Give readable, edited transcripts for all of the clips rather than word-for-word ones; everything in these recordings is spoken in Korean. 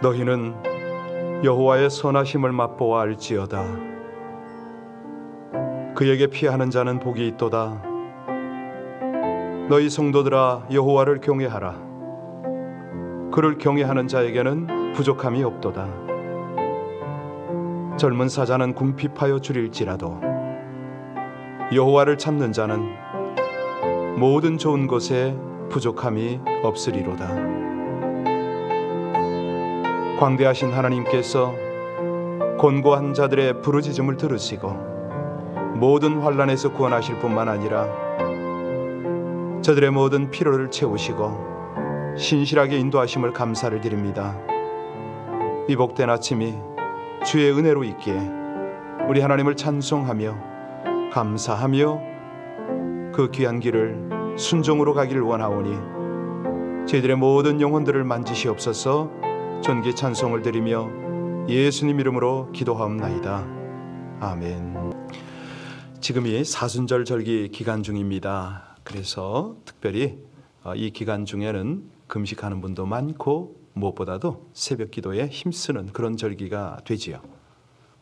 너희는 여호와의 선하심을 맛보아 알지어다. 그에게 피하는 자는 복이 있도다. 너희 성도들아, 여호와를 경외하라. 그를 경외하는 자에게는 부족함이 없도다. 젊은 사자는 궁핍하여 줄일지라도 여호와를 찾는 자는 모든 좋은 것에 부족함이 없으리로다. 광대하신 하나님께서 곤고한 자들의 부르짖음을 들으시고 모든 환난에서 구원하실 뿐만 아니라 저들의 모든 필요를 채우시고 신실하게 인도하심을 감사를 드립니다. 이 복된 아침이 주의 은혜로 있기에 우리 하나님을 찬송하며 감사하며 그 귀한 길을 순종으로 가기를 원하오니 저희들의 모든 영혼들을 만지시옵소서. 존귀 찬송을 드리며 예수님 이름으로 기도하옵나이다. 아멘. 지금이 사순절 절기 기간 중입니다. 그래서 특별히 이 기간 중에는 금식하는 분도 많고 무엇보다도 새벽 기도에 힘쓰는 그런 절기가 되지요.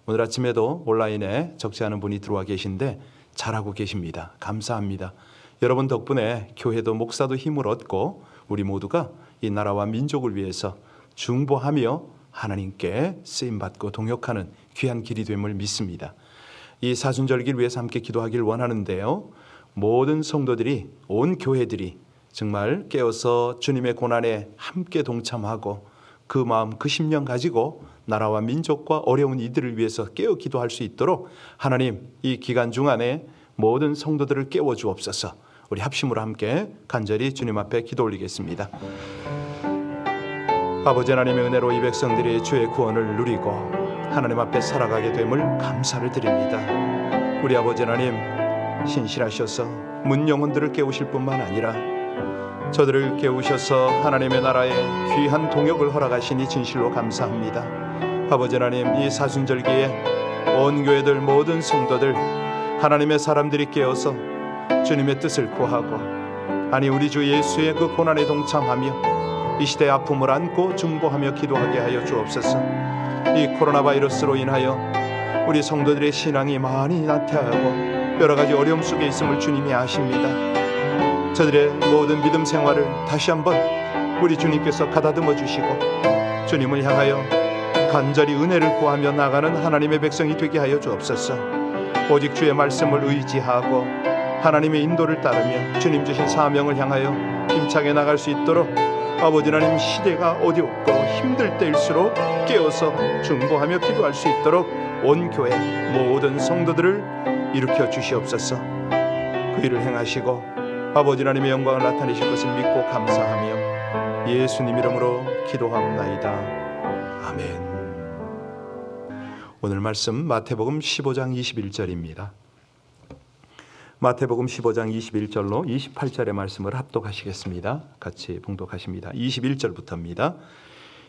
오늘 아침에도 온라인에 적지 않은 분이 들어와 계신데 잘하고 계십니다. 감사합니다. 여러분 덕분에 교회도 목사도 힘을 얻고 우리 모두가 이 나라와 민족을 위해서 중보하며 하나님께 쓰임받고 동역하는 귀한 길이 됨을 믿습니다. 이 사순절기를 위해서 함께 기도하길 원하는데요, 모든 성도들이, 온 교회들이 정말 깨어서 주님의 고난에 함께 동참하고 그 마음, 그 심령 가지고 나라와 민족과 어려운 이들을 위해서 깨어 기도할 수 있도록 하나님 이 기간 중안에 모든 성도들을 깨워 주옵소서. 우리 합심으로 함께 간절히 주님 앞에 기도 올리겠습니다. 아버지 하나님의 은혜로 이 백성들이 주의 구원을 누리고 하나님 앞에 살아가게 됨을 감사를 드립니다. 우리 아버지 하나님 신실하셔서 문 영혼들을 깨우실 뿐만 아니라 저들을 깨우셔서 하나님의 나라에 귀한 동역을 허락하시니 진실로 감사합니다. 아버지 하나님 이 사순절기에 온 교회들 모든 성도들 하나님의 사람들이 깨어서 주님의 뜻을 구하고 아니 우리 주 예수의 그 고난에 동참하며 이 시대의 아픔을 안고 중보하며 기도하게 하여 주옵소서. 이 코로나 바이러스로 인하여 우리 성도들의 신앙이 많이 나태하고 여러 가지 어려움 속에 있음을 주님이 아십니다. 저들의 모든 믿음 생활을 다시 한번 우리 주님께서 가다듬어 주시고 주님을 향하여 간절히 은혜를 구하며 나가는 하나님의 백성이 되게 하여 주옵소서. 오직 주의 말씀을 의지하고 하나님의 인도를 따르며 주님 주신 사명을 향하여 힘차게 나갈 수 있도록 아버지 하나님 시대가 어렵고 힘들 때일수록 깨어서 중보하며 기도할 수 있도록 온 교회 모든 성도들을 일으켜 주시옵소서. 그 일을 행하시고 아버지 하나님의 영광을 나타내실 것을 믿고 감사하며 예수님 이름으로 기도하옵나이다. 아멘. 오늘 말씀 마태복음 15장 21절입니다. 마태복음 15장 21절로 28절의 말씀을 합독하시겠습니다. 같이 봉독하십니다. 21절부터입니다.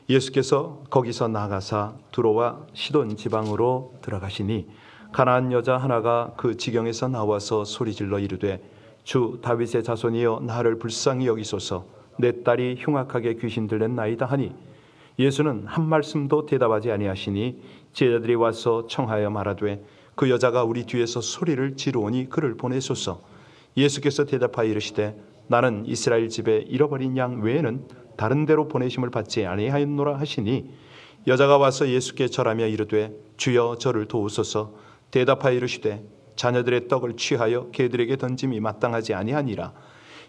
예수께서 거기서 나가사 두로와 시돈 지방으로 들어가시니 가나안 여자 하나가 그 지경에서 나와서 소리질러 이르되 주 다윗의 자손이여 나를 불쌍히 여기소서. 내 딸이 흉악하게 귀신 들렸나이다 하니 예수는 한 말씀도 대답하지 아니하시니 제자들이 와서 청하여 말하되 그 여자가 우리 뒤에서 소리를 지르오니 그를 보내소서. 예수께서 대답하여 이르시되 나는 이스라엘 집에 잃어버린 양 외에는 다른 데로 보내심을 받지 아니하였노라 하시니 여자가 와서 예수께 절하며 이르되 주여 저를 도우소서. 대답하여 이르시되 자녀들의 떡을 취하여 개들에게 던짐이 마땅하지 아니하니라.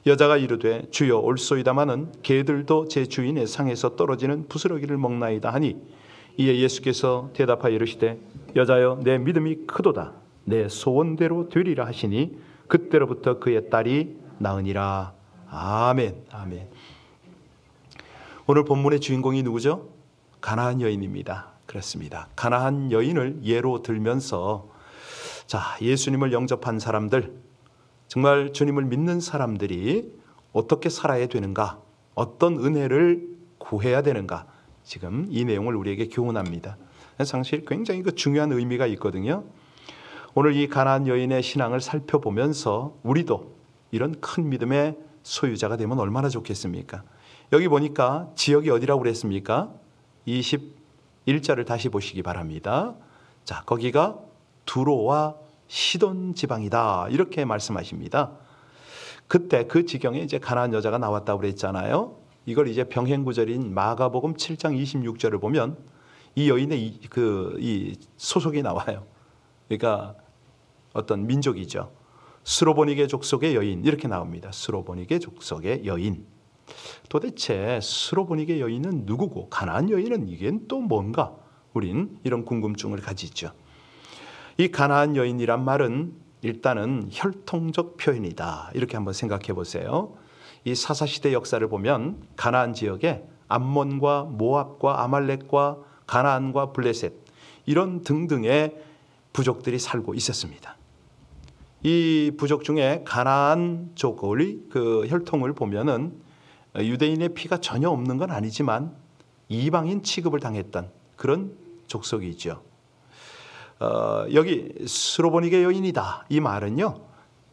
여자가 이르되 주여 옳소이다마는 개들도 제 주인의 상에서 떨어지는 부스러기를 먹나이다 하니 이에 예수께서 대답하여 이르시되 여자여 내 믿음이 크도다. 내 소원대로 되리라 하시니 그때로부터 그의 딸이 나으니라. 아멘. 아멘. 오늘 본문의 주인공이 누구죠? 가나안 여인입니다. 그렇습니다. 가나안 여인을 예로 들면서 자, 예수님을 영접한 사람들, 정말 주님을 믿는 사람들이 어떻게 살아야 되는가, 어떤 은혜를 구해야 되는가, 지금 이 내용을 우리에게 교훈합니다. 사실 굉장히 중요한 의미가 있거든요. 오늘 이 가나안 여인의 신앙을 살펴보면서 우리도 이런 큰 믿음의 소유자가 되면 얼마나 좋겠습니까? 여기 보니까 지역이 어디라고 그랬습니까? 21절을 다시 보시기 바랍니다. 자, 거기가 두로와 시돈 지방이다 이렇게 말씀하십니다. 그때 그 지경에 이제 가나안 여자가 나왔다고 그랬잖아요. 이걸 이제 병행구절인 마가복음 7장 26절을 보면 이 여인의 이 소속이 나와요. 그러니까 어떤 민족이죠. 스로보니게 족속의 여인 이렇게 나옵니다. 스로보니게 족속의 여인. 도대체 스로보니게 여인은 누구고 가나안 여인은 이게 또 뭔가? 우린 이런 궁금증을 가지죠. 이 가나안 여인이란 말은 일단은 혈통적 표현이다. 이렇게 한번 생각해 보세요. 이 사사시대 역사를 보면 가나안 지역에 암몬과 모압과 아말렉과 가나안과 블레셋 이런 등등의 부족들이 살고 있었습니다. 이 부족 중에 가나안 족의 그 혈통을 보면은 유대인의 피가 전혀 없는 건 아니지만 이방인 취급을 당했던 그런 족속이죠. 여기 스로보니게 여인이다 이 말은요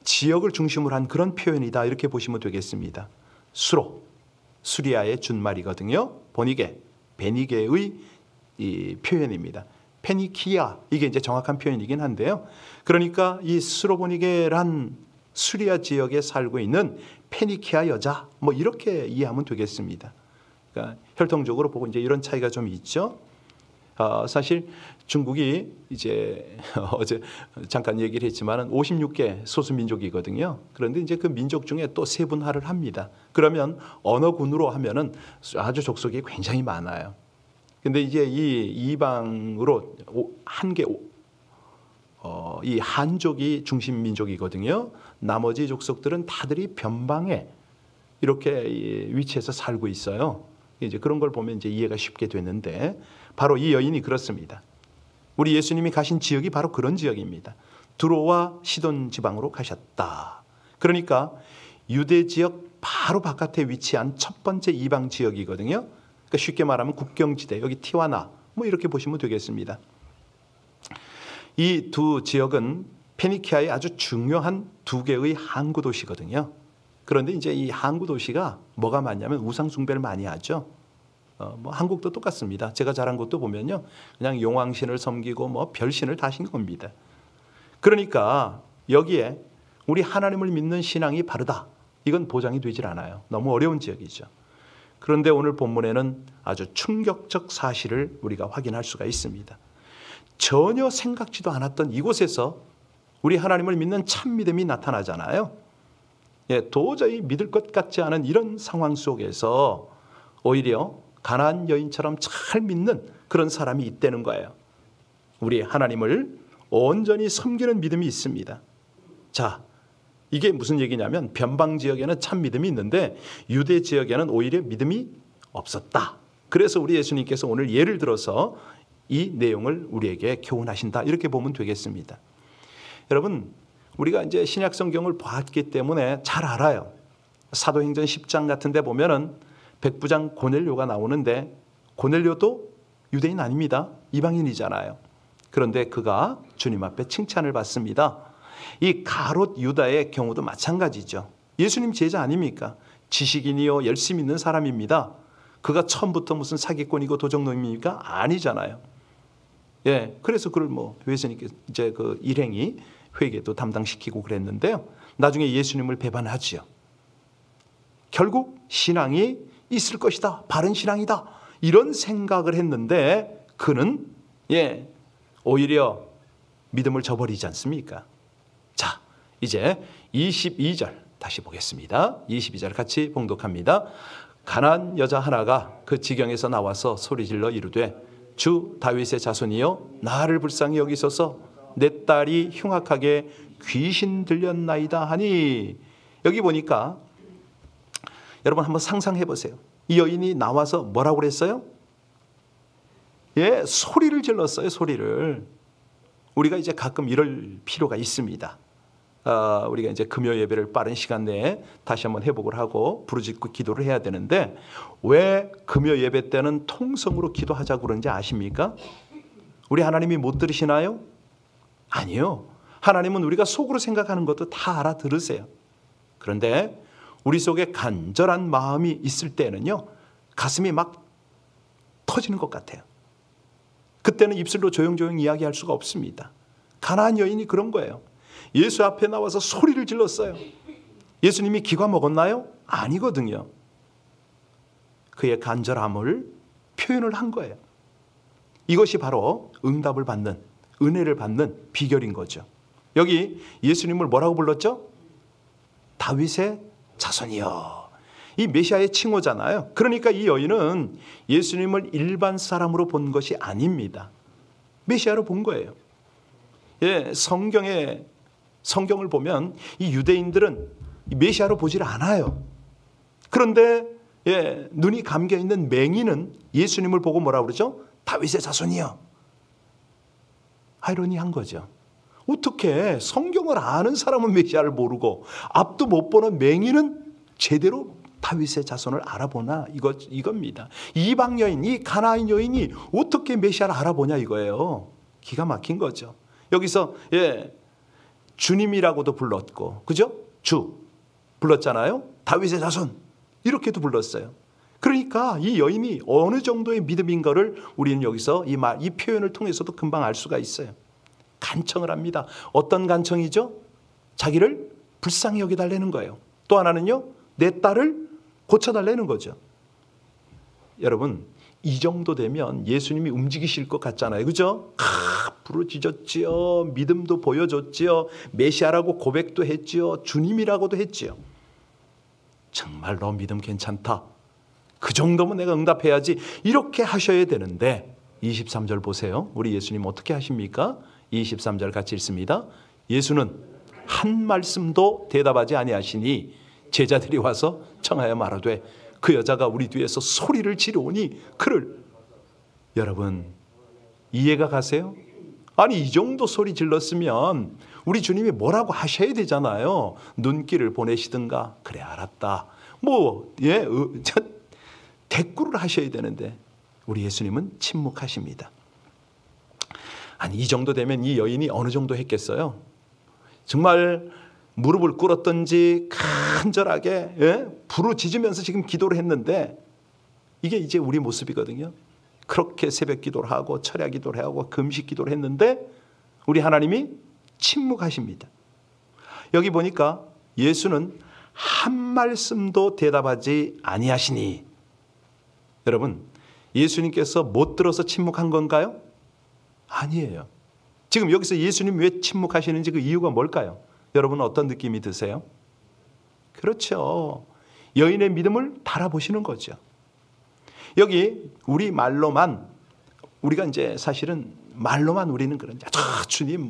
지역을 중심으로 한 그런 표현이다 이렇게 보시면 되겠습니다. 수리아의 준말이거든요. 보니게 베니게의 이 표현입니다. 페니키아 이게 이제 정확한 표현이긴 한데요. 그러니까 이 스로보니게란 수리아 지역에 살고 있는 페니키아 여자 뭐 이렇게 이해하면 되겠습니다. 그러니까 혈통적으로 보고 이제 이런 차이가 좀 있죠. 사실 중국이 이제 어제 잠깐 얘기를 했지만은 56개 소수 민족이거든요. 그런데 이제 그 민족 중에 또 세분화를 합니다. 그러면 언어군으로 하면은 아주 족속이 굉장히 많아요. 근데 이제 이 이방으로 이 한족이 중심 민족이거든요. 나머지 족속들은 다들이 변방에 이렇게 위치해서 살고 있어요. 이제 그런 걸 보면 이제 이해가 쉽게 되는데 바로 이 여인이 그렇습니다. 우리 예수님이 가신 지역이 바로 그런 지역입니다. 두로와 시돈 지방으로 가셨다. 그러니까 유대 지역 바로 바깥에 위치한 첫 번째 이방 지역이거든요. 그러니까 쉽게 말하면 국경지대, 여기 티와나 뭐 이렇게 보시면 되겠습니다. 이 두 지역은 페니키아의 아주 중요한 두 개의 항구 도시거든요. 그런데 이제 이 항구 도시가 뭐가 많냐면 우상 숭배를 많이 하죠. 뭐 한국도 똑같습니다. 제가 자란 곳도 보면요, 그냥 용왕신을 섬기고 뭐 별신을 다신 겁니다. 그러니까 여기에 우리 하나님을 믿는 신앙이 바르다. 이건 보장이 되질 않아요. 너무 어려운 지역이죠. 그런데 오늘 본문에는 아주 충격적 사실을 우리가 확인할 수가 있습니다. 전혀 생각지도 않았던 이곳에서 우리 하나님을 믿는 참 믿음이 나타나잖아요. 예, 도저히 믿을 것 같지 않은 이런 상황 속에서 오히려 가나안 여인처럼 잘 믿는 그런 사람이 있다는 거예요. 우리 하나님을 온전히 섬기는 믿음이 있습니다. 자, 이게 무슨 얘기냐면 변방 지역에는 참 믿음이 있는데 유대 지역에는 오히려 믿음이 없었다. 그래서 우리 예수님께서 오늘 예를 들어서 이 내용을 우리에게 교훈하신다. 이렇게 보면 되겠습니다. 여러분, 우리가 이제 신약 성경을 봤기 때문에 잘 알아요. 사도행전 10장 같은 데 보면은 백부장 고넬료가 나오는데 고넬료도 유대인 아닙니다. 이방인이잖아요. 그런데 그가 주님 앞에 칭찬을 받습니다. 이 가롯 유다의 경우도 마찬가지죠. 예수님 제자 아닙니까? 지식인이요 열심히 있는 사람입니다. 그가 처음부터 무슨 사기꾼이고 도적놈입니까? 아니잖아요. 예, 그래서 그를 뭐 예수님께 이제 그 일행이 회개도 담당시키고 그랬는데요. 나중에 예수님을 배반하지요. 결국 신앙이 있을 것이다. 바른 신앙이다. 이런 생각을 했는데 그는 오히려 믿음을 저버리지 않습니까? 자, 이제 22절 다시 보겠습니다. 22절 같이 봉독합니다. 가나안 여자 하나가 그 지경에서 나와서 소리질러 이르되 주 다윗의 자손이여 나를 불쌍히 여기소서 내 딸이 흉악하게 귀신 들렸나이다 하니 여기 보니까 여러분 한번 상상해 보세요. 이 여인이 나와서 뭐라고 그랬어요? 예, 소리를 질렀어요. 소리를. 우리가 이제 가끔 이럴 필요가 있습니다. 우리가 이제 금요 예배를 빠른 시간 내에 다시 한번 회복을 하고 부르짖고 기도를 해야 되는데 왜 금요 예배 때는 통성으로 기도하자고 그러는지 아십니까? 우리 하나님이 못 들으시나요? 아니요. 하나님은 우리가 속으로 생각하는 것도 다 알아들으세요. 그런데 우리 속에 간절한 마음이 있을 때는요, 가슴이 막 터지는 것 같아요. 그때는 입술로 조용조용 이야기할 수가 없습니다. 가나안 여인이 그런 거예요. 예수 앞에 나와서 소리를 질렀어요. 예수님이 기가 먹었나요? 아니거든요. 그의 간절함을 표현을 한 거예요. 이것이 바로 응답을 받는, 은혜를 받는 비결인 거죠. 여기 예수님을 뭐라고 불렀죠? 다윗의 자손이여. 이 메시아의 칭호잖아요. 그러니까 이 여인은 예수님을 일반 사람으로 본 것이 아닙니다. 메시아로 본 거예요. 예, 성경을 보면 이 유대인들은 메시아로 보질 않아요. 그런데 예, 눈이 감겨 있는 맹인은 예수님을 보고 뭐라고 그러죠? 다윗의 자손이요. 아이러니한 거죠. 어떻게 성경을 아는 사람은 메시아를 모르고 앞도 못 보는 맹인은 제대로 다윗의 자손을 알아보나 이겁니다. 이방 여인, 이 가나안 여인이 어떻게 메시아를 알아보냐 이거예요. 기가 막힌 거죠. 여기서 예, 주님이라고도 불렀고, 그죠? 주 불렀잖아요. 다윗의 자손 이렇게도 불렀어요. 그러니까 이 여인이 어느 정도의 믿음인 거를 우리는 여기서 이 표현을 통해서도 금방 알 수가 있어요. 간청을 합니다. 어떤 간청이죠? 자기를 불쌍히 여겨달라는 거예요. 또 하나는요, 내 딸을 고쳐달라는 거죠. 여러분, 이 정도 되면 예수님이 움직이실 것 같잖아요. 그죠? 부르짖었지요. 믿음도 보여줬지요. 메시아라고 고백도 했지요. 주님이라고도 했지요. 정말 너 믿음 괜찮다. 그 정도면 내가 응답해야지. 이렇게 하셔야 되는데 23절 보세요. 우리 예수님 어떻게 하십니까? 23절 같이 읽습니다. 예수는 한 말씀도 대답하지 아니하시니 제자들이 와서 청하여 말하되 그 여자가 우리 뒤에서 소리를 지르오니 그를. 여러분 이해가 가세요? 아니 이 정도 소리 질렀으면 우리 주님이 뭐라고 하셔야 되잖아요. 눈길을 보내시든가. 그래 알았다. 대꾸를 하셔야 되는데 우리 예수님은 침묵하십니다. 아니 이 정도 되면 이 여인이 어느 정도 했겠어요? 정말 무릎을 꿇었던지 간절하게 부르짖으면서 지금 기도를 했는데 이게 이제 우리 모습이거든요. 그렇게 새벽 기도를 하고 철야 기도를 하고 금식 기도를 했는데 우리 하나님이 침묵하십니다. 여기 보니까 예수는 한 말씀도 대답하지 아니하시니. 여러분 예수님께서 못 들어서 침묵한 건가요? 아니에요. 지금 여기서 예수님 왜 침묵하시는지 그 이유가 뭘까요? 여러분은 어떤 느낌이 드세요? 그렇죠. 여인의 믿음을 달아보시는 거죠. 여기 우리 말로만 우리가 이제 사실은 말로만 우리는 그런 주님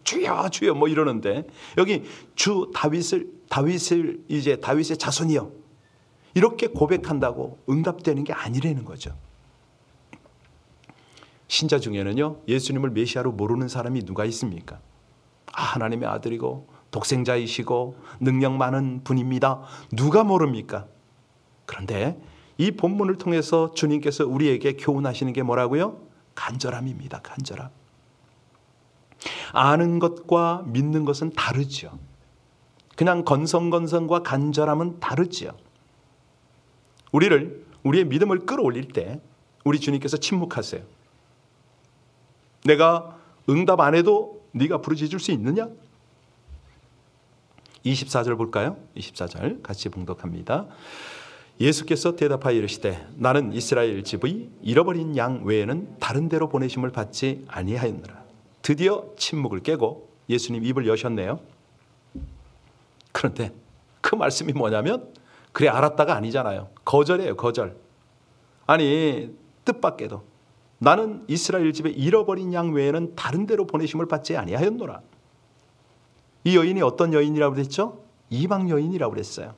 주여 주여 이러는데 여기 주 다윗을 이제 다윗의 자손이요 이렇게 고백한다고 응답되는 게 아니라는 거죠. 신자 중에는요 예수님을 메시아로 모르는 사람이 누가 있습니까? 하나님의 아들이고 독생자이시고 능력 많은 분입니다. 누가 모릅니까? 그런데 이 본문을 통해서 주님께서 우리에게 교훈하시는 게 뭐라고요? 간절함입니다. 간절함. 아는 것과 믿는 것은 다르죠. 그냥 건성건성과 간절함은 다르죠. 우리의 믿음을 끌어올릴 때 우리 주님께서 침묵하세요. 내가 응답 안 해도 네가 부르짖을 수 있느냐? 24절 볼까요? 24절 같이 봉독합니다. 예수께서 대답하여 이르시되 나는 이스라엘 집의 잃어버린 양 외에는 다른 데로 보내심을 받지 아니하였노라. 드디어 침묵을 깨고 예수님 입을 여셨네요. 그런데 그 말씀이 뭐냐면 그래 알았다가 아니잖아요. 거절이에요. 거절. 아니 뜻밖에도 나는 이스라엘 집에 잃어버린 양 외에는 다른 데로 보내심을 받지 아니하였노라. 이 여인이 어떤 여인이라고 그랬죠? 이방 여인이라고 그랬어요.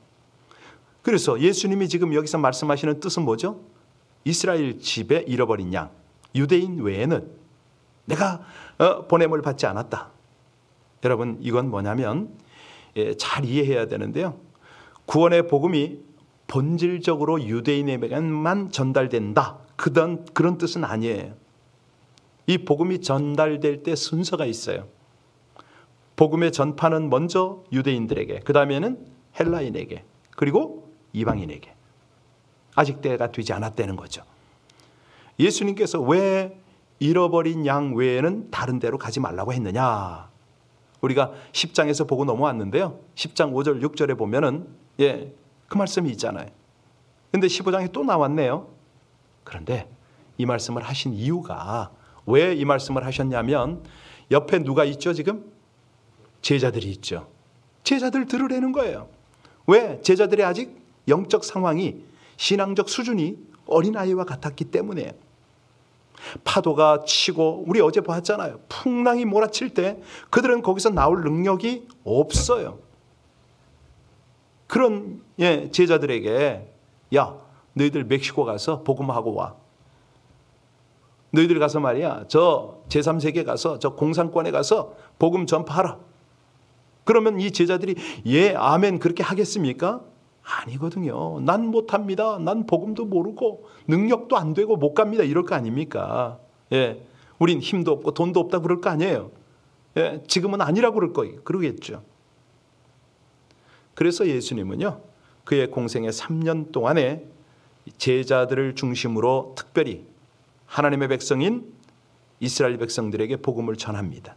그래서 예수님이 지금 여기서 말씀하시는 뜻은 뭐죠? 이스라엘 집에 잃어버린 양, 유대인 외에는 내가 보냄을 받지 않았다. 여러분 이건 뭐냐면 잘 이해해야 되는데요. 구원의 복음이 본질적으로 유대인에게만 전달된다. 그런 뜻은 아니에요. 이 복음이 전달될 때 순서가 있어요. 복음의 전파는 먼저 유대인들에게, 그 다음에는 헬라인에게, 그리고 이방인에게. 아직 때가 되지 않았다는 거죠. 예수님께서 왜 잃어버린 양 외에는 다른 데로 가지 말라고 했느냐? 우리가 10장에서 보고 넘어왔는데요. 10장 5절 6절에 보면은 그 말씀이 있잖아요. 근데 15장에 또 나왔네요. 그런데 이 말씀을 하신 이유가, 왜 이 말씀을 하셨냐면 옆에 누가 있죠 지금? 제자들이 있죠. 제자들 들으라는 거예요. 왜? 제자들이 아직 영적 상황이, 신앙적 수준이 어린아이와 같았기 때문에. 파도가 치고, 우리 어제 봤잖아요. 풍랑이 몰아칠 때 그들은 거기서 나올 능력이 없어요. 그런 제자들에게 야, 너희들 멕시코 가서 복음하고 와. 너희들 가서 말이야, 저 제3세계 가서 저 공산권에 가서 복음 전파하라. 그러면 이 제자들이 아멘 그렇게 하겠습니까? 아니거든요. 난 못합니다. 난 복음도 모르고 능력도 안 되고 못 갑니다. 이럴 거 아닙니까? 우린 힘도 없고 돈도 없다 그럴 거 아니에요. 지금은 아니라고 그러겠죠. 그래서 예수님은요, 그의 공생의 3년 동안에 제자들을 중심으로 특별히 하나님의 백성인 이스라엘 백성들에게 복음을 전합니다.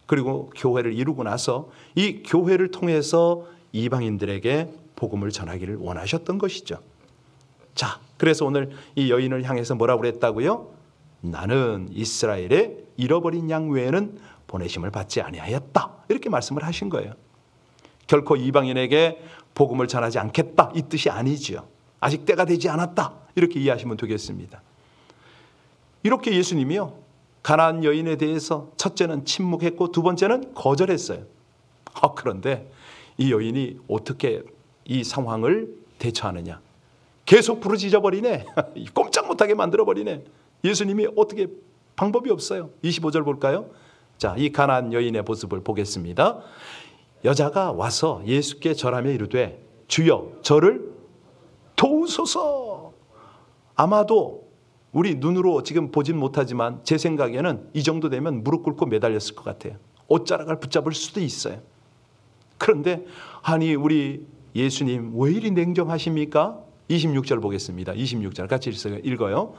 그리고 교회를 이루고 나서 이 교회를 통해서 이방인들에게 복음을 전하기를 원하셨던 것이죠. 자, 그래서 오늘 이 여인을 향해서 뭐라고 그랬다고요? 나는 이스라엘의 잃어버린 양 외에는 보내심을 받지 아니하였다. 이렇게 말씀을 하신 거예요. 결코 이방인에게 복음을 전하지 않겠다, 이 뜻이 아니지요. 아직 때가 되지 않았다, 이렇게 이해하시면 되겠습니다. 이렇게 예수님이요, 가나안 여인에 대해서 첫째는 침묵했고 두 번째는 거절했어요. 그런데 이 여인이 어떻게 이 상황을 대처하느냐? 계속 부르짖어 버리네. 꼼짝 못하게 만들어 버리네. 예수님이 어떻게, 방법이 없어요. 25절 볼까요? 자, 이 가나안 여인의 모습을 보겠습니다. 여자가 와서 예수께 절하며 이르되 주여 저를 도우소서. 아마도 우리 눈으로 지금 보진 못하지만 제 생각에는 이 정도 되면 무릎 꿇고 매달렸을 것 같아요. 옷자락을 붙잡을 수도 있어요. 그런데 아니 우리 예수님 왜 이리 냉정하십니까? 26절 보겠습니다. 26절 같이 읽어요.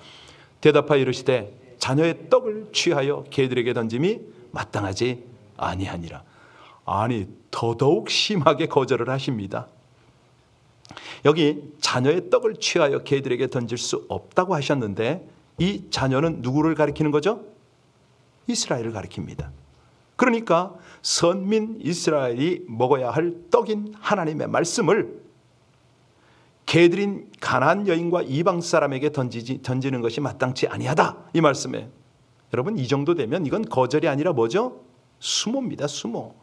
대답하여 이르시되 자녀의 떡을 취하여 개들에게 던짐이 마땅하지 아니하니라. 아니 더더욱 심하게 거절을 하십니다. 여기 자녀의 떡을 취하여 개들에게 던질 수 없다고 하셨는데 이 자녀는 누구를 가리키는 거죠? 이스라엘을 가리킵니다. 그러니까 선민 이스라엘이 먹어야 할 떡인 하나님의 말씀을 개들인 가나안 여인과 이방 사람에게 던지는 것이 마땅치 아니하다, 이 말씀에. 여러분, 이 정도 되면 이건 거절이 아니라 뭐죠? 수모입니다. 수모.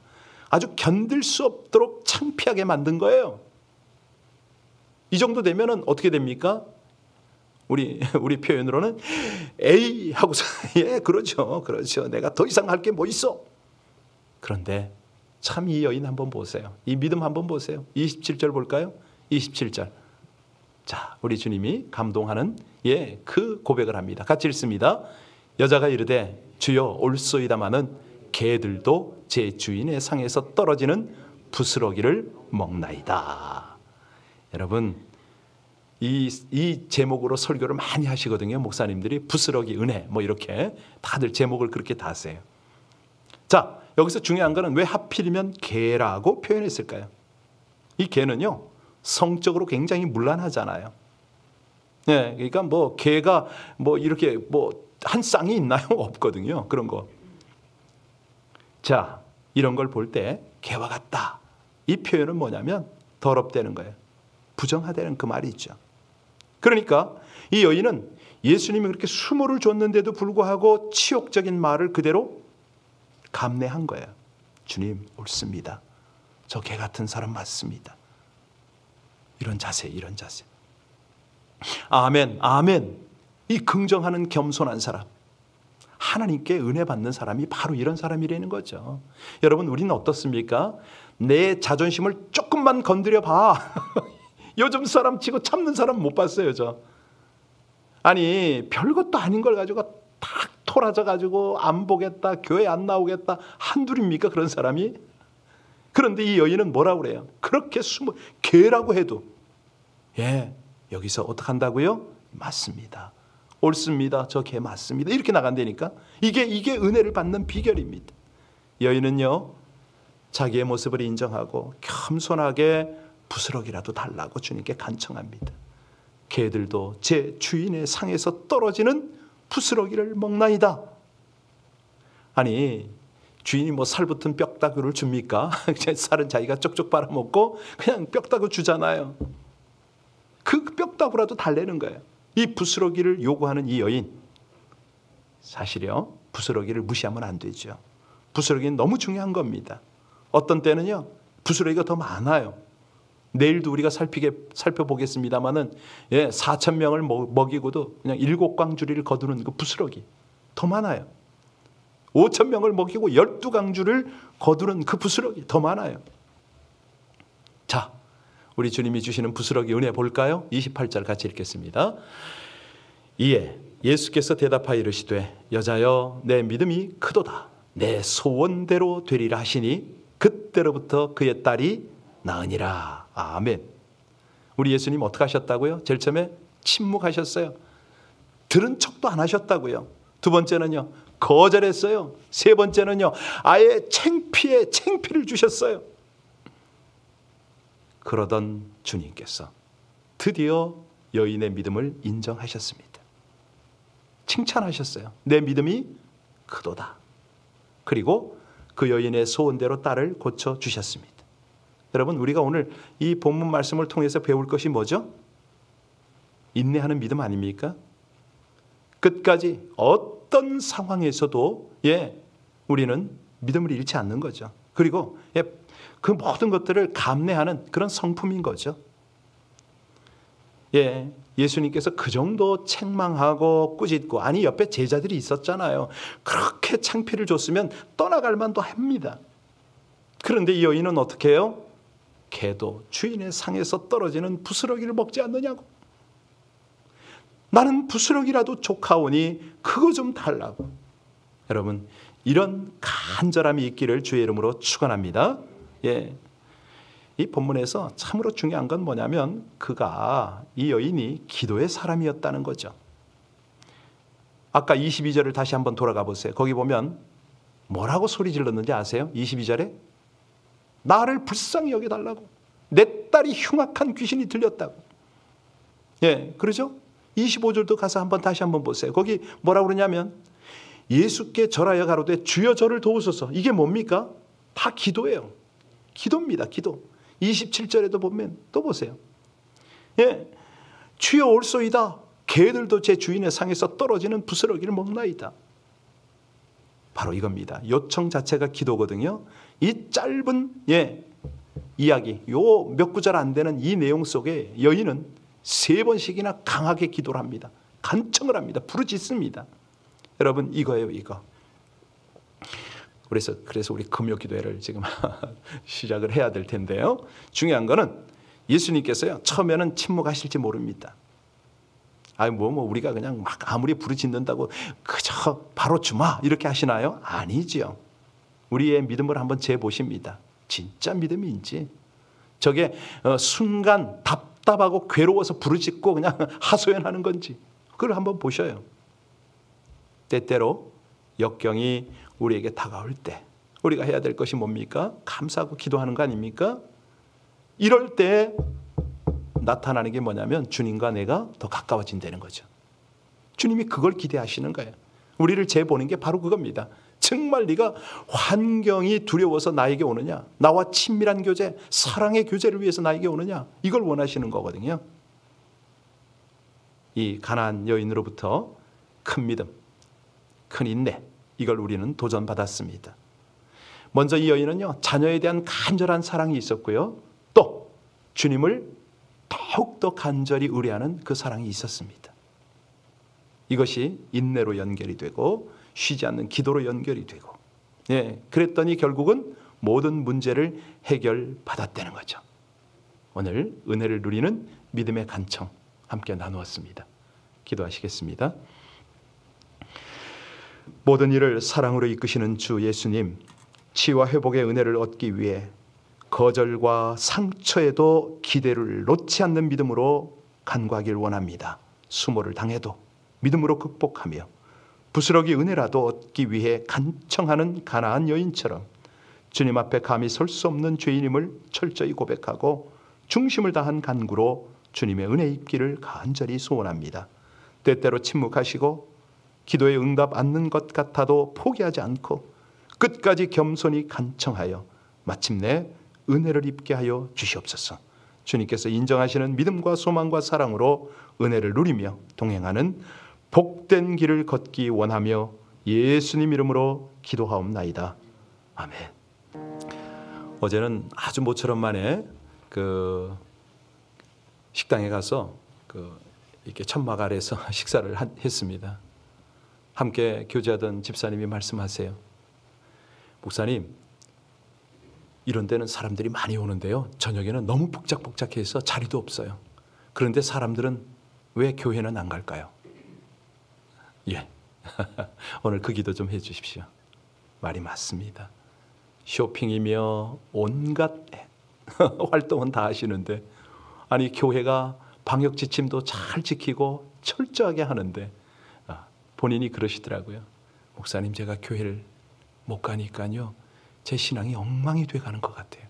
아주 견딜 수 없도록 창피하게 만든 거예요. 이 정도 되면은 어떻게 됩니까? 우리 표현으로는 에이 하고서 그렇죠. 내가 더 이상 할 게 뭐 있어. 그런데 참 이 여인 한번 보세요. 이 믿음 한번 보세요. 27절 볼까요? 27절. 자, 우리 주님이 감동하는 그 고백을 합니다. 같이 읽습니다. 여자가 이르되 주여 올소이다마는 개들도 제 주인의 상에서 떨어지는 부스러기를 먹나이다. 여러분, 이 제목으로 설교를 많이 하시거든요. 목사님들이 부스러기 은혜 뭐 이렇게 다들 제목을 그렇게 다 쓰세요. 자, 여기서 중요한 거는 왜 하필이면 개라고 표현했을까요? 이 개는요, 성적으로 굉장히 문란하잖아요. 그러니까 뭐 개가 뭐 이렇게 뭐 한 쌍이 있나요? 없거든요. 그런 거. 자, 이런 걸 볼 때 개와 같다, 이 표현은 뭐냐면 더럽다는 거예요. 부정하다는 그 말이 있죠. 그러니까 이 여인은 예수님이 그렇게 수모를 줬는데도 불구하고 치욕적인 말을 그대로 감내한 거예요. 주님 옳습니다. 저 개 같은 사람 맞습니다. 이런 자세. 아멘, 아멘. 이 긍정하는 겸손한 사람, 하나님께 은혜 받는 사람이 바로 이런 사람이라는 거죠. 여러분, 우리는 어떻습니까? 내 자존심을 조금만 건드려 봐. 요즘 사람 치고 참는 사람 못 봤어요, 저. 아니, 별것도 아닌 걸 가지고 탁 토라져 가지고 안 보겠다, 교회 안 나오겠다, 한둘입니까, 그런 사람이? 그런데 이 여인은 뭐라고 그래요? 그렇게 개라고 해도 여기서 어떻게 한다고요? 맞습니다. 옳습니다. 저 개 맞습니다. 이렇게 나간다니까. 이게 은혜를 받는 비결입니다. 여인은요, 자기의 모습을 인정하고 겸손하게 부스러기라도 달라고 주님께 간청합니다. 개들도 제 주인의 상에서 떨어지는 부스러기를 먹나이다. 아니, 주인이 뭐 살 붙은 뼈다귀를 줍니까? 살은 자기가 쪽쪽 빨아먹고 그냥 뼈다귀 주잖아요. 그 뼈다귀라도 달래는 거예요. 이 부스러기를 요구하는 이 여인, 사실요, 부스러기를 무시하면 안 되죠. 부스러기는 너무 중요한 겁니다. 어떤 때는요, 부스러기가 더 많아요. 내일도 우리가 살펴보겠습니다마는 4,000명을 먹이고도 그냥 7광주리를 거두는 그 부스러기 더 많아요. 5,000명을 먹이고 12광주를 거두는 그 부스러기 더 많아요. 자, 우리 주님이 주시는 부스러기 은혜 볼까요? 28절 같이 읽겠습니다. 이에 예수께서 대답하여 이르시되 여자여 내 믿음이 크도다. 내 소원대로 되리라 하시니 그때로부터 그의 딸이 나으니라. 아멘. 우리 예수님 어떻게 하셨다고요? 제일 처음에 침묵하셨어요. 들은 척도 안 하셨다고요. 두 번째는요, 거절했어요. 세 번째는요, 아예 창피를 주셨어요. 그러던 주님께서 드디어 여인의 믿음을 인정하셨습니다. 칭찬하셨어요. 내 믿음이 크도다. 그리고 그 여인의 소원대로 딸을 고쳐주셨습니다. 여러분, 우리가 오늘 이 본문 말씀을 통해서 배울 것이 뭐죠? 인내하는 믿음 아닙니까? 끝까지 어떤 상황에서도 우리는 믿음을 잃지 않는 거죠. 그리고 그 모든 것들을 감내하는 그런 성품인 거죠. 예수님께서 그 정도 책망하고 꾸짖고, 아니 옆에 제자들이 있었잖아요. 그렇게 창피를 줬으면 떠나갈 만도 합니다. 그런데 이 여인은 어떻게 해요? 개도 주인의 상에서 떨어지는 부스러기를 먹지 않느냐고. 나는 부스러기라도 족하오니 그거 좀 달라고. 여러분, 이런 간절함이 있기를 주의 이름으로 축원합니다. 이 본문에서 참으로 중요한 건 뭐냐면 이 여인이 기도의 사람이었다는 거죠. 아까 22절을 다시 한번 돌아가 보세요. 거기 보면 뭐라고 소리 질렀는지 아세요? 22절에 나를 불쌍히 여겨달라고. 내 딸이 흉악한 귀신이 들렸다고. 그러죠? 25절도 가서 다시 한번 보세요. 거기 뭐라고 그러냐면 예수께 절하여 가로되 주여 저를 도우소서. 이게 뭡니까? 다 기도예요. 기도입니다. 기도. 27절에도 보면 또 보세요. 주여 올소이다. 개들도 제 주인의 상에서 떨어지는 부스러기를 먹나이다. 바로 이겁니다. 요청 자체가 기도거든요. 이 짧은 이야기, 요 몇 구절 안 되는 이 내용 속에 여인은 3번씩이나 강하게 기도를 합니다. 간청을 합니다. 부르짖습니다. 여러분, 이거예요, 이거. 그래서 우리 금요 기도회를 지금 시작을 해야 될 텐데요. 중요한 거는 예수님께서요, 처음에는 침묵하실지 모릅니다. 우리가 그냥 막 아무리 부르짖는다고 그저 바로 주마 이렇게 하시나요? 아니지요. 우리의 믿음을 한번 재보십니다. 진짜 믿음인지, 저게 순간 답답하고 괴로워서 부르짖고 그냥 하소연하는 건지, 그걸 한번 보셔요. 때때로 역경이 우리에게 다가올 때 우리가 해야 될 것이 뭡니까? 감사하고 기도하는 거 아닙니까? 이럴 때 나타나는 게 뭐냐면 주님과 내가 더 가까워진다는 거죠. 주님이 그걸 기대하시는 거예요. 우리를 재보는 게 바로 그겁니다. 정말 네가 환경이 두려워서 나에게 오느냐, 나와 친밀한 교제, 사랑의 교제를 위해서 나에게 오느냐, 이걸 원하시는 거거든요. 이 가나안 여인으로부터 큰 믿음, 큰 인내, 이걸 우리는 도전받았습니다. 먼저 이 여인은요, 자녀에 대한 간절한 사랑이 있었고요, 또 주님을 더욱더 간절히 의뢰하는 그 사랑이 있었습니다. 이것이 인내로 연결이 되고 쉬지 않는 기도로 연결이 되고, 그랬더니 결국은 모든 문제를 해결받았다는 거죠. 오늘 은혜를 누리는 믿음의 간청 함께 나누었습니다. 기도하시겠습니다. 모든 일을 사랑으로 이끄시는 주 예수님, 치유와 회복의 은혜를 얻기 위해 거절과 상처에도 기대를 놓지 않는 믿음으로 간구하길 원합니다. 수모를 당해도, 믿음으로 극복하며 부스러기 은혜라도 얻기 위해 간청하는 가나안 여인처럼 주님 앞에 감히 설 수 없는 죄인임을 철저히 고백하고 중심을 다한 간구로 주님의 은혜 입기를 간절히 소원합니다. 때때로 침묵하시고 기도에 응답 않는 것 같아도 포기하지 않고 끝까지 겸손히 간청하여 마침내 은혜를 입게 하여 주시옵소서. 주님께서 인정하시는 믿음과 소망과 사랑으로 은혜를 누리며 동행하는 복된 길을 걷기 원하며 예수님 이름으로 기도하옵나이다. 아멘. 어제는 아주 모처럼 만에 식당에 가서 이렇게 천막 아래서 식사를 했습니다. 함께 교제하던 집사님이 말씀하세요. 목사님, 이런 데는 사람들이 많이 오는데요, 저녁에는 너무 복작복작해서 자리도 없어요. 그런데 사람들은 왜 교회는 안 갈까요? 예. 오늘 그 기도 좀 해주십시오. 말이 맞습니다. 쇼핑이며 온갖 활동은 다 하시는데, 아니 교회가 방역 지침도 잘 지키고 철저하게 하는데 본인이 그러시더라고요. 목사님, 제가 교회를 못 가니까요, 제 신앙이 엉망이 돼가는 것 같아요.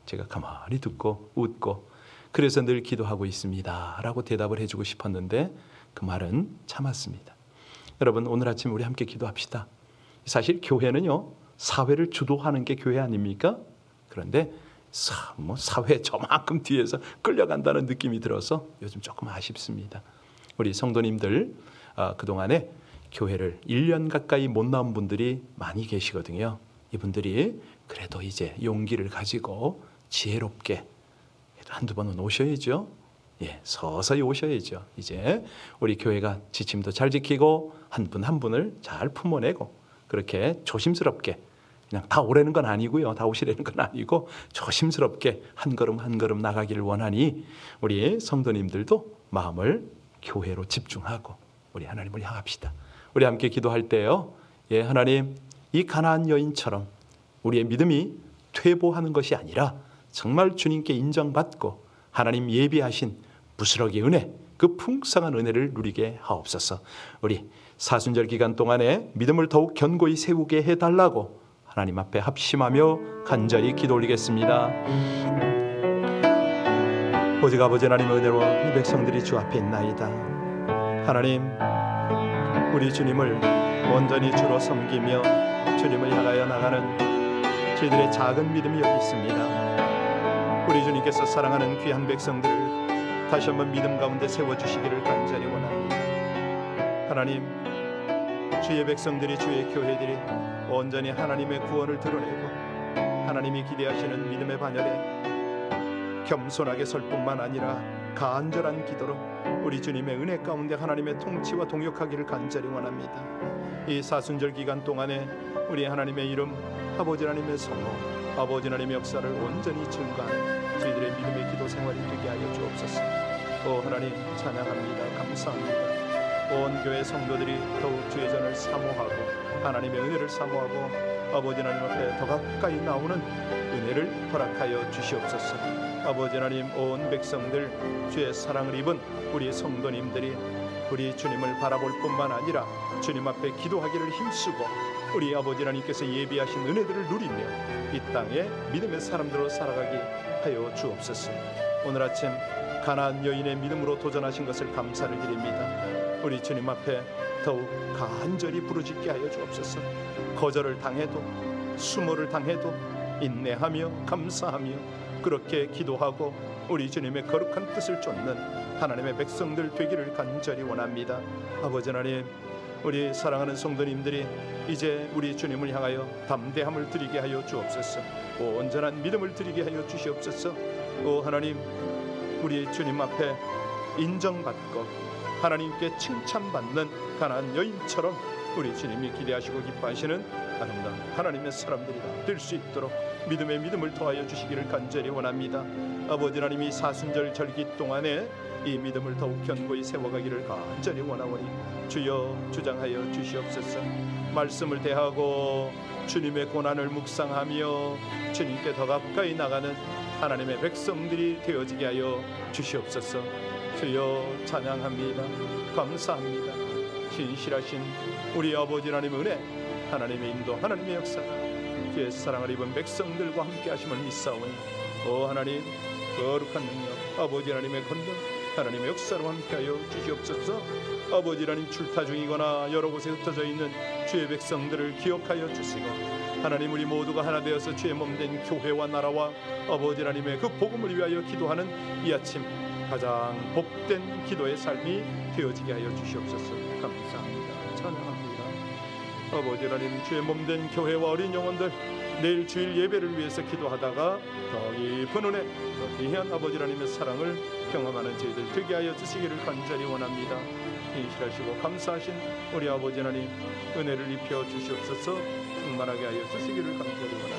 제가 가만히 듣고 웃고 그래서 늘 기도하고 있습니다 라고 대답을 해주고 싶었는데 그 말은 참았습니다. 여러분, 오늘 아침 우리 함께 기도합시다. 사실 교회는요, 사회를 주도하는 게 교회 아닙니까? 그런데 사회 저만큼 뒤에서 끌려간다는 느낌이 들어서 요즘 조금 아쉽습니다. 우리 성도님들 그동안에 교회를 1년 가까이 못 나온 분들이 많이 계시거든요. 이분들이 그래도 이제 용기를 가지고 지혜롭게 한두 번은 오셔야죠. 예, 서서히 오셔야죠. 이제 우리 교회가 지침도 잘 지키고 한 분 한 분을 잘 품어내고 그렇게 조심스럽게, 그냥 다 오라는 건 아니고요, 다 오시라는 건 아니고 조심스럽게 한 걸음 한 걸음 나가기를 원하니 우리 성도님들도 마음을 교회로 집중하고 우리 하나님을 향합시다. 우리 함께 기도할 때요, 예, 하나님, 이 가나안 여인처럼 우리의 믿음이 퇴보하는 것이 아니라 정말 주님께 인정받고 하나님 예비하신 부스러기 은혜, 그 풍성한 은혜를 누리게 하옵소서. 우리 사순절 기간 동안에 믿음을 더욱 견고히 세우게 해달라고 하나님 앞에 합심하며 간절히 기도 올리겠습니다. 오직 아버지 하나님의 은혜로 이 백성들이 주 앞에 있나이다. 하나님, 우리 주님을 온전히 주로 섬기며 주님을 향하여 나가는 저희들의 작은 믿음이 여기 있습니다. 우리 주님께서 사랑하는 귀한 백성들을 다시 한번 믿음 가운데 세워주시기를 간절히 원합니다. 하나님, 주의 백성들이, 주의 교회들이 온전히 하나님의 구원을 드러내고 하나님이 기대하시는 믿음의 반열에 겸손하게 설 뿐만 아니라 간절한 기도로 우리 주님의 은혜 가운데 하나님의 통치와 동역하기를 간절히 원합니다. 이 사순절 기간 동안에 우리 하나님의 이름, 아버지 하나님의 성호, 아버지 하나님의 역사를 온전히 증거하는 저희들의 믿음의 기도 생활이 되게 하여 주옵소서. 오 하나님, 찬양합니다. 감사합니다. 온 교회 성도들이 더욱 주의 전을 사모하고 하나님의 은혜를 사모하고 아버지 하나님 앞에 더 가까이 나오는 은혜를 허락하여 주시옵소서. 아버지 하나님, 온 백성들, 주의 사랑을 입은 우리 성도님들이 우리 주님을 바라볼 뿐만 아니라 주님 앞에 기도하기를 힘쓰고 우리 아버지 하나님께서 예비하신 은혜들을 누리며 이 땅에 믿음의 사람들로 살아가게 하여 주옵소서. 오늘 아침 가나안 여인의 믿음으로 도전하신 것을 감사를 드립니다. 우리 주님 앞에 더욱 간절히 부르짖게 하여 주옵소서. 거절을 당해도 수모를 당해도 인내하며 감사하며 그렇게 기도하고 우리 주님의 거룩한 뜻을 쫓는 하나님의 백성들 되기를 간절히 원합니다. 아버지 하나님, 우리 사랑하는 성도님들이 이제 우리 주님을 향하여 담대함을 드리게 하여 주옵소서. 온전한 믿음을 드리게 하여 주시옵소서. 오 하나님, 우리 주님 앞에 인정받고 하나님께 칭찬받는 가나안 여인처럼 우리 주님이 기대하시고 기뻐하시는 아름다운 하나님의 사람들이 될 수 있도록 믿음의 믿음을 더하여 주시기를 간절히 원합니다. 아버지 하나님이 사순절 절기 동안에 이 믿음을 더욱 견고히 세워가기를 간절히 원하오니 주여 주장하여 주시옵소서. 말씀을 대하고 주님의 고난을 묵상하며 주님께 더 가까이 나가는 하나님의 백성들이 되어지게 하여 주시옵소서. 주여 찬양합니다. 감사합니다. 신실하신 우리 아버지 하나님의 은혜, 하나님의 인도, 하나님의 역사가 주의 사랑을 입은 백성들과 함께 하심을 믿사오니 하나님 거룩한 능력, 아버지 하나님의 권능, 하나님의 역사로 함께하여 주시옵소서. 아버지 하나님 출타 중이거나 여러 곳에 흩어져 있는 주의 백성들을 기억하여 주시고 하나님 우리 모두가 하나 되어서 주의 몸된 교회와 나라와 아버지 하나님의 그 복음을 위하여 기도하는 이 아침 가장 복된 기도의 삶이 되어지게 하여 주시옵소서. 감사합니다. 찬양합니다. 아버지 하나님 주의 몸된 교회와 어린 영혼들 내일 주일 예배를 위해서 기도하다가 더 깊은 은혜, 더 귀한 아버지 하나님의 사랑을 경험하는 저희들 되게 하여 주시기를 간절히 원합니다. 인실하시고 감사하신 우리 아버지 하나님 은혜를 입혀 주시옵소서. 충만하게 하여 주시기를 간절히 원합니다.